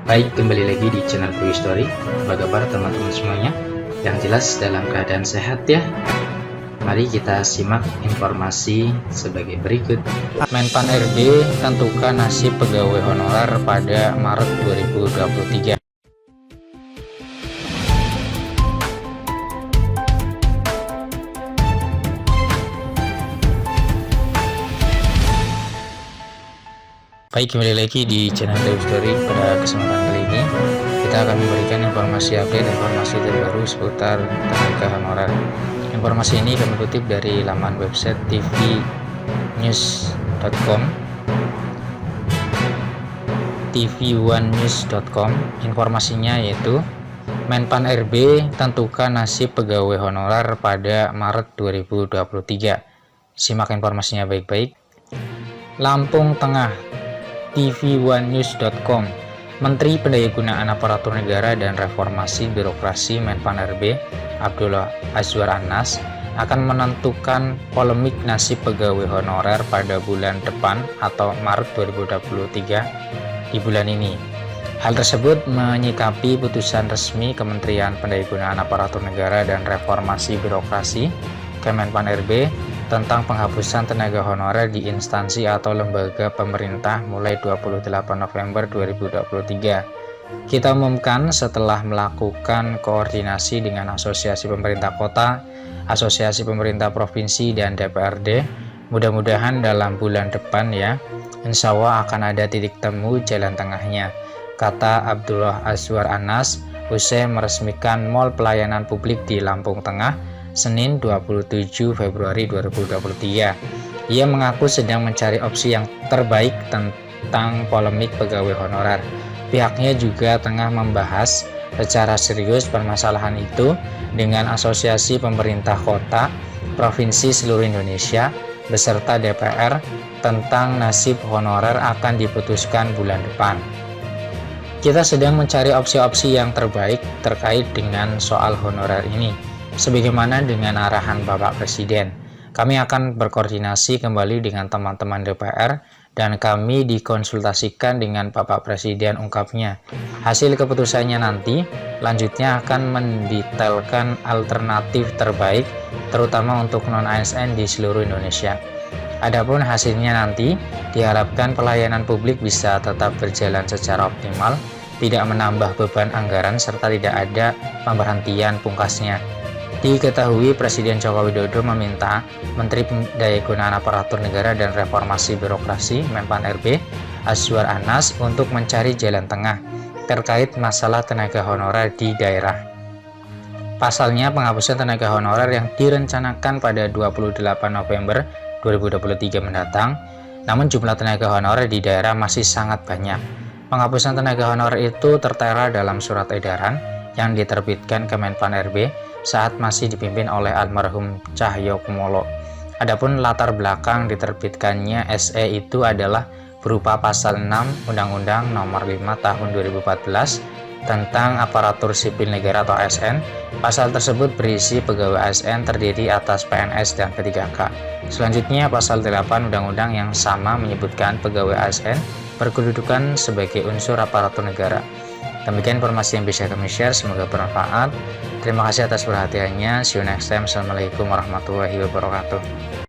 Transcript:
Baik, kembali lagi di channel Quick Story. Apa kabar teman-teman semuanya? Yang jelas dalam keadaan sehat ya. Mari kita simak informasi sebagai berikut. Menpan RB tentukan nasib pegawai honorer pada Maret 2023. Baik, kembali lagi di channel Quick Story. Pada kesempatan kali ini kita akan memberikan informasi informasi terbaru seputar tenaga honorer. Informasi ini kami kutip dari laman website tvnews.com, tv1news.com. Informasinya yaitu Menpan RB tentukan nasib pegawai honorer pada Maret 2023. Simak informasinya baik-baik. Lampung Tengah, tv1news.com. Menteri Pendayagunaan Aparatur Negara dan Reformasi Birokrasi Menpan RB Abdullah Azwar Anas akan menentukan polemik nasib pegawai honorer pada bulan depan atau Maret 2023 di bulan ini. Hal tersebut menyikapi putusan resmi Kementerian Pendayagunaan Aparatur Negara dan Reformasi Birokrasi Kemenpan RB tentang penghapusan tenaga honorer di instansi atau lembaga pemerintah mulai 28 November 2023. Kita umumkan setelah melakukan koordinasi dengan Asosiasi Pemerintah Kota, Asosiasi Pemerintah Provinsi, dan DPRD. Mudah-mudahan dalam bulan depan ya, insya Allah akan ada titik temu jalan tengahnya, kata Abdullah Azwar Anas usai meresmikan Mall Pelayanan Publik di Lampung Tengah Senin 27 Februari 2023. Ia mengaku sedang mencari opsi yang terbaik tentang polemik pegawai honorer. Pihaknya juga tengah membahas secara serius permasalahan itu dengan Asosiasi Pemerintah Kota, Provinsi seluruh Indonesia, beserta DPR tentang nasib honorer akan diputuskan bulan depan. Kita sedang mencari opsi-opsi yang terbaik terkait dengan soal honorer ini. Sebagaimana dengan arahan Bapak Presiden, kami akan berkoordinasi kembali dengan teman-teman DPR dan kami dikonsultasikan dengan Bapak Presiden, ungkapnya. Hasil keputusannya nanti lanjutnya akan mendetailkan alternatif terbaik terutama untuk non-ASN di seluruh Indonesia. Adapun hasilnya nanti diharapkan pelayanan publik bisa tetap berjalan secara optimal, tidak menambah beban anggaran serta tidak ada pemberhentian pungkasnya. Diketahui Presiden Joko Widodo meminta Menteri Pendayagunaan Aparatur Negara dan Reformasi Birokrasi Menpan RB Azwar Anas untuk mencari jalan tengah terkait masalah tenaga honorer di daerah. Pasalnya, penghapusan tenaga honorer yang direncanakan pada 28 November 2023 mendatang, namun jumlah tenaga honorer di daerah masih sangat banyak. Penghapusan tenaga honorer itu tertera dalam surat edaran yang diterbitkan Kemenpan RB saat masih dipimpin oleh almarhum Cahyokumolo. Adapun latar belakang diterbitkannya SE itu adalah berupa pasal 6 Undang-Undang Nomor 5 Tahun 2014 tentang Aparatur Sipil Negara atau ASN. Pasal tersebut berisi pegawai ASN terdiri atas PNS dan P3K. Selanjutnya pasal 8 Undang-Undang yang sama menyebutkan pegawai ASN berkedudukan sebagai unsur aparatur negara. Demikian informasi yang bisa kami share, semoga bermanfaat. Terima kasih atas perhatiannya. See you next time. Assalamualaikum warahmatullahi wabarakatuh.